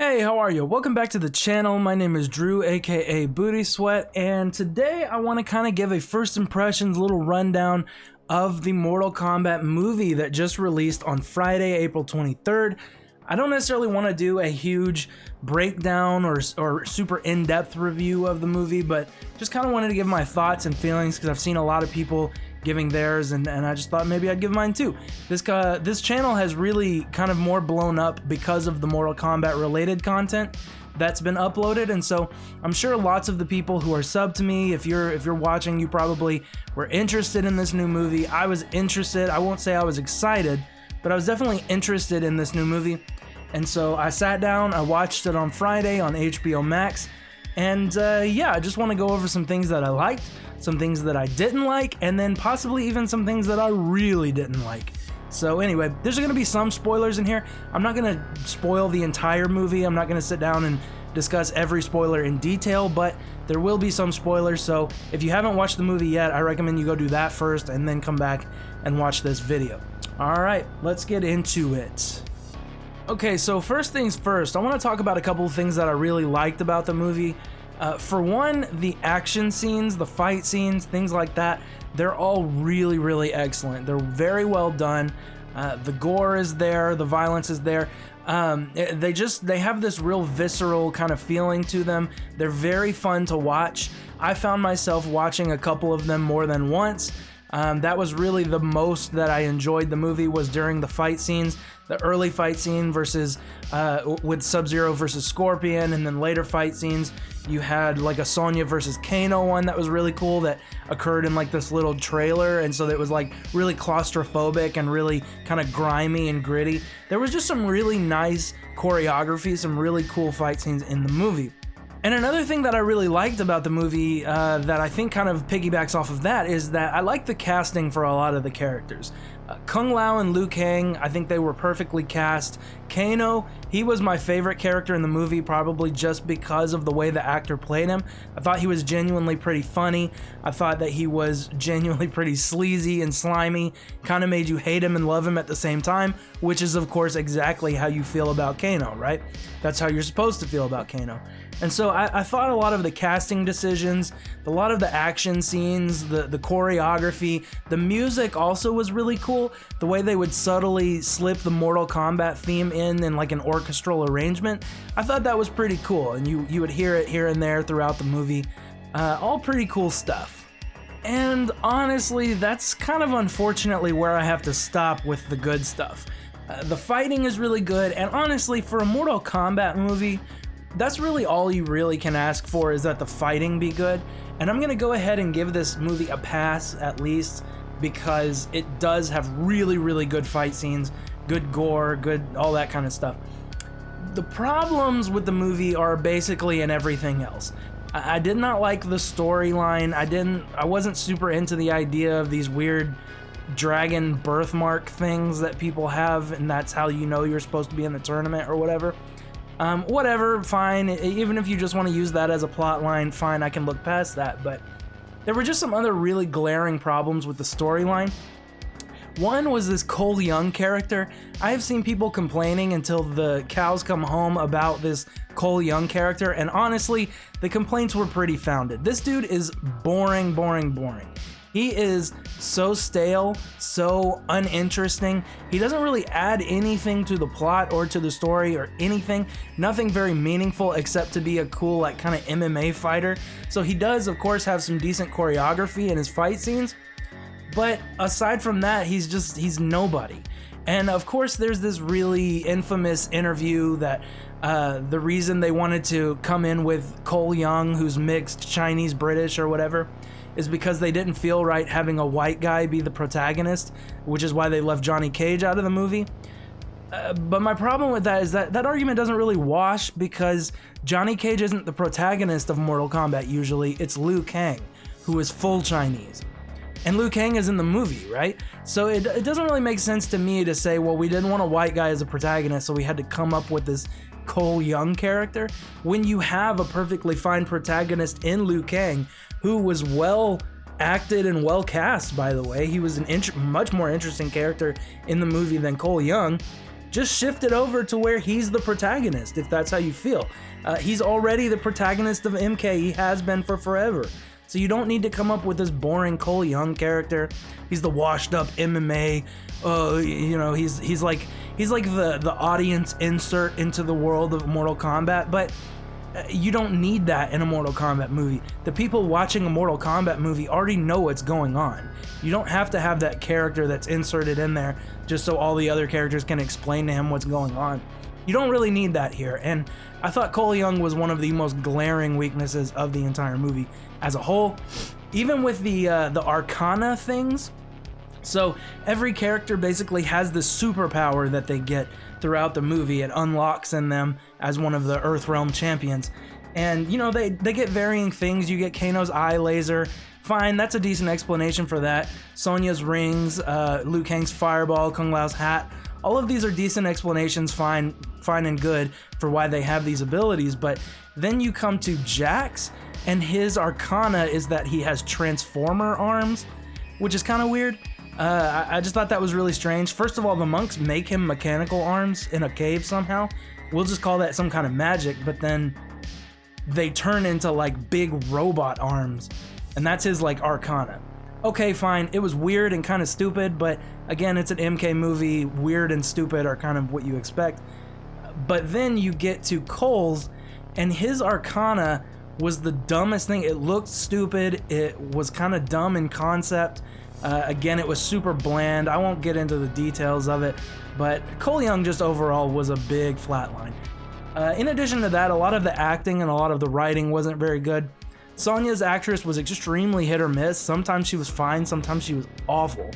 Hey, how are you? Welcome back to the channel. My name is Drew, aka Booty Sweat, and today I want to kind of give a first impressions little rundown of the Mortal Kombat movie that just released on Friday, April 23rd. I don't necessarily want to do a huge breakdown or super in-depth review of the movie, but just kind of wanted to give my thoughts and feelings because I've seen a lot of people giving theirs, and I just thought maybe I'd give mine too. This channel has really kind of more blown up because of the Mortal Kombat related content that's been uploaded, and so I'm sure lots of the people who are subbed to me, if you're watching, you probably were interested in this new movie. I was interested. I won't say I was excited, but I was definitely interested in this new movie. And so I sat down, I watched it on Friday on HBO Max, and yeah, I just want to go over some things that I liked, some things that I didn't like, and then possibly even some things that I really didn't like. So anyway, there's going to be some spoilers in here. I'm not going to spoil the entire movie. I'm not going to sit down and discuss every spoiler in detail, but there will be some spoilers. So if you haven't watched the movie yet, I recommend you go do that first and then come back and watch this video. All right, let's get into it. Okay, so first things first, I want to talk about a couple of things that I really liked about the movie. For one, the action scenes, the fight scenes, things like that, they're all really, really excellent. They're very well done. The gore is there, the violence is there. They have this real visceral kind of feeling to them. They're very fun to watch. I found myself watching a couple of them more than once. That was really the most that I enjoyed the movie, was during the fight scenes. The early fight scene versus with Sub-Zero versus Scorpion, and then later fight scenes you had like a Sonya versus Kano one that was really cool that occurred in like this little trailer, and so it was like really claustrophobic and really kind of grimy and gritty. There was just some really nice choreography, some really cool fight scenes in the movie. And another thing that I really liked about the movie that I think kind of piggybacks off of that is that I like the casting for a lot of the characters. Kung Lao and Liu Kang, I think they were perfectly cast. Kano, he was my favorite character in the movie, probably just because of the way the actor played him. I thought he was genuinely pretty funny. I thought that he was genuinely pretty sleazy and slimy, kind of made you hate him and love him at the same time, which is of course exactly how you feel about Kano, right? That's how you're supposed to feel about Kano. And so I thought a lot of the casting decisions, a lot of the action scenes, the choreography, the music also was really cool. The way they would subtly slip the Mortal Kombat theme in like an orchestral arrangement, I thought that was pretty cool, and you would hear it here and there throughout the movie. All pretty cool stuff. And honestly, that's kind of unfortunately where I have to stop with the good stuff. The fighting is really good, and honestly, for a Mortal Kombat movie, that's really all you really can ask for, is that the fighting be good. And I'm gonna go ahead and give this movie a pass, at least, because it does have really, really good fight scenes, good gore, good all that kind of stuff. The problems with the movie are basically in everything else. I did not like the storyline. I wasn't super into the idea of these weird dragon birthmark things that people have, and that's how you know you're supposed to be in the tournament or whatever. Whatever, fine. Even if you just want to use that as a plot line, fine, I can look past that. But there were just some other really glaring problems with the storyline. One was this Cole Young character. I have seen people complaining until the cows come home about this Cole Young character, and honestly, the complaints were pretty founded. This dude is boring, boring, boring. He is so stale, so uninteresting. He doesn't really add anything to the plot or to the story or anything. Nothing very meaningful except to be a cool, like, kind of MMA fighter. So he does, of course, have some decent choreography in his fight scenes. But aside from that, he's nobody. And of course, there's this really infamous interview that the reason they wanted to come in with Cole Young, who's mixed Chinese-British or whatever, is because they didn't feel right having a white guy be the protagonist, which is why they left Johnny Cage out of the movie. But my problem with that is that argument doesn't really wash, because Johnny Cage isn't the protagonist of Mortal Kombat usually, it's Liu Kang, who is full Chinese. And Liu Kang is in the movie, right? So it doesn't really make sense to me to say, well, we didn't want a white guy as a protagonist, so we had to come up with this Cole Young character, when you have a perfectly fine protagonist in Liu Kang, who was well acted and well cast, by the way. He was much more interesting character in the movie than Cole Young. just shift it over to where he's the protagonist, if that's how you feel. He's already the protagonist of MK. He has been for forever. So you don't need to come up with this boring Cole Young character. He's the washed up MMA. You know, he's like the audience insert into the world of Mortal Kombat, but you don't need that in a Mortal Kombat movie. The people watching a Mortal Kombat movie already know what's going on. You don't have to have that character that's inserted in there just so all the other characters can explain to him what's going on. You don't really need that here, and I thought Cole Young was one of the most glaring weaknesses of the entire movie as a whole. Even with the Arcana things, so every character basically has this superpower that they get throughout the movie. It unlocks in them as one of the Earthrealm champions. And, you know, they get varying things. You get Kano's eye laser. Fine, that's a decent explanation for that. Sonya's rings, Liu Kang's fireball, Kung Lao's hat. All of these are decent explanations, fine and good for why they have these abilities. But then you come to Jax, and his Arcana is that he has Transformer arms, which is kind of weird. I just thought that was really strange. First of all, the monks make him mechanical arms in a cave somehow. We'll just call that some kind of magic, but then they turn into like big robot arms, and that's his like Arcana. Okay, fine. It was weird and kind of stupid, but again, it's an MK movie. Weird and stupid are kind of what you expect. But then you get to Cole's, and his Arcana was the dumbest thing. It looked stupid. It was kind of dumb in concept. Again, it was super bland. I won't get into the details of it, but Cole Young just overall was a big flatline. In addition to that, a lot of the acting and a lot of the writing wasn't very good. Sonya's actress was extremely hit or miss. Sometimes she was fine, sometimes she was awful.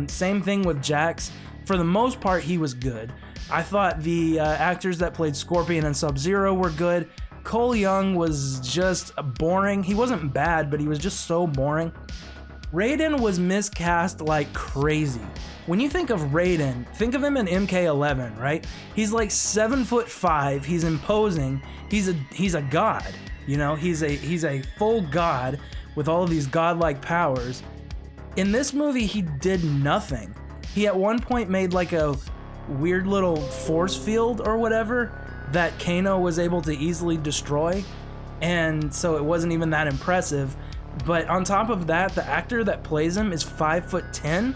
Same thing with Jax. For the most part, he was good. I thought the actors that played Scorpion and Sub-Zero were good. Cole Young was just boring. He wasn't bad, but he was just so boring. Raiden was miscast like crazy. When you think of Raiden, think of him in MK11, right? He's like 7'5", he's imposing, he's a god, you know, he's a full god with all of these godlike powers. In this movie, he did nothing. He at one point made like a weird little force field or whatever that Kano was able to easily destroy, and so it wasn't even that impressive. But on top of that, the actor that plays him is 5'10",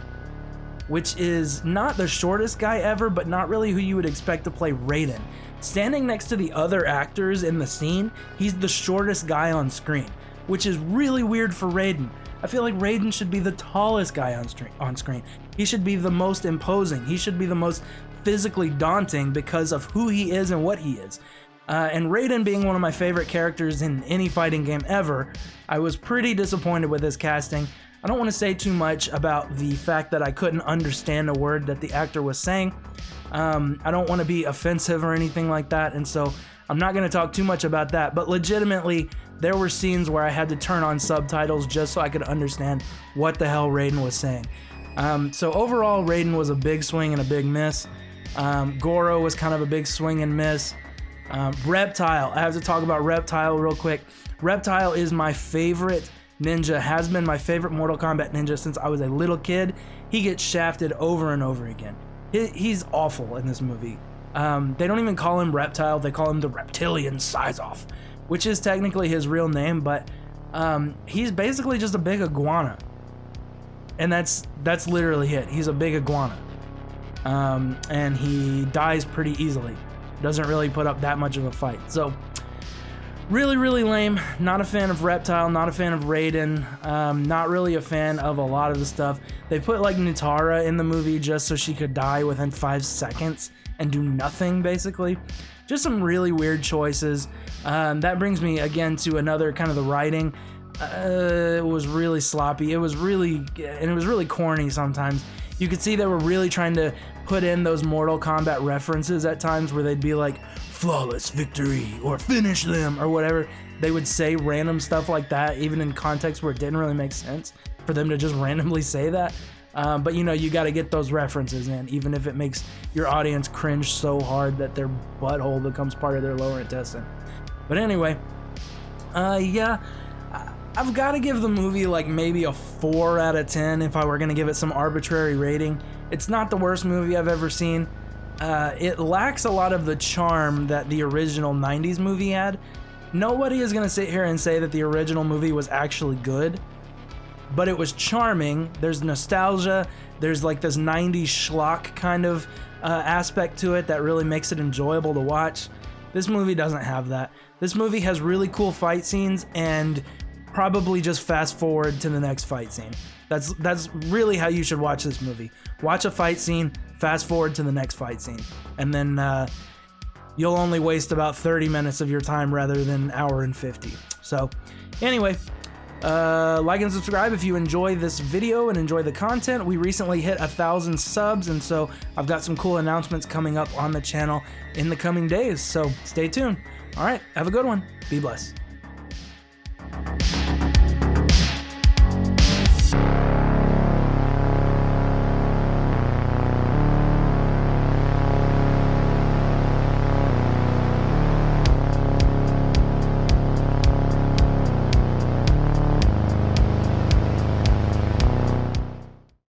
which is not the shortest guy ever, but not really who you would expect to play Raiden. Standing next to the other actors in the scene, he's the shortest guy on screen, which is really weird for Raiden. I feel like Raiden should be the tallest guy on screen. He should be the most imposing. He should be the most physically daunting because of who he is and what he is. And Raiden being one of my favorite characters in any fighting game ever, I was pretty disappointed with his casting. I don't want to say too much about the fact that I couldn't understand a word that the actor was saying. I don't want to be offensive or anything like that, and so I'm not going to talk too much about that, but legitimately, there were scenes where I had to turn on subtitles just so I could understand what the hell Raiden was saying. So overall, Raiden was a big swing and a big miss. Goro was kind of a big swing and miss. Reptile, I have to talk about Reptile real quick. Reptile is my favorite ninja, has been my favorite Mortal Kombat ninja since I was a little kid. He gets shafted over and over again. He's awful in this movie. They don't even call him Reptile, they call him the Reptilian Size-Off, which is technically his real name, but he's basically just a big iguana. And that's literally it. He's a big iguana. And he dies pretty easily. Doesn't really put up that much of a fight. So, really, really lame. Not a fan of Reptile, not a fan of Raiden, not really a fan of a lot of the stuff. They put like Nitara in the movie just so she could die within 5 seconds and do nothing, basically. Just some really weird choices. That brings me again to another kind of the writing. It was really sloppy. It was really corny sometimes. You could see they were really trying to put in those Mortal Kombat references at times where they'd be like, flawless victory, or finish them, or whatever. They would say random stuff like that, even in context where it didn't really make sense for them to just randomly say that. But you know, you got to get those references in, even if it makes your audience cringe so hard that their butthole becomes part of their lower intestine. But anyway, yeah, I've got to give the movie like maybe a 4 out of 10 if I were going to give it some arbitrary rating. It's not the worst movie I've ever seen. it lacks a lot of the charm that the original 90s movie had. Nobody is going to sit here and say that the original movie was actually good, but it was charming. There's nostalgia. There's like this 90s schlock kind of aspect to it that really makes it enjoyable to watch. This movie doesn't have that. This movie has really cool fight scenes, and probably just fast forward to the next fight scene. That's really how you should watch this movie. Watch a fight scene, fast forward to the next fight scene, and then you'll only waste about 30 minutes of your time rather than an hour and 50. So anyway, like and subscribe if you enjoy this video and enjoy the content. We recently hit 1,000 subs, and so I've got some cool announcements coming up on the channel in the coming days, so stay tuned. All right, have a good one. Be blessed.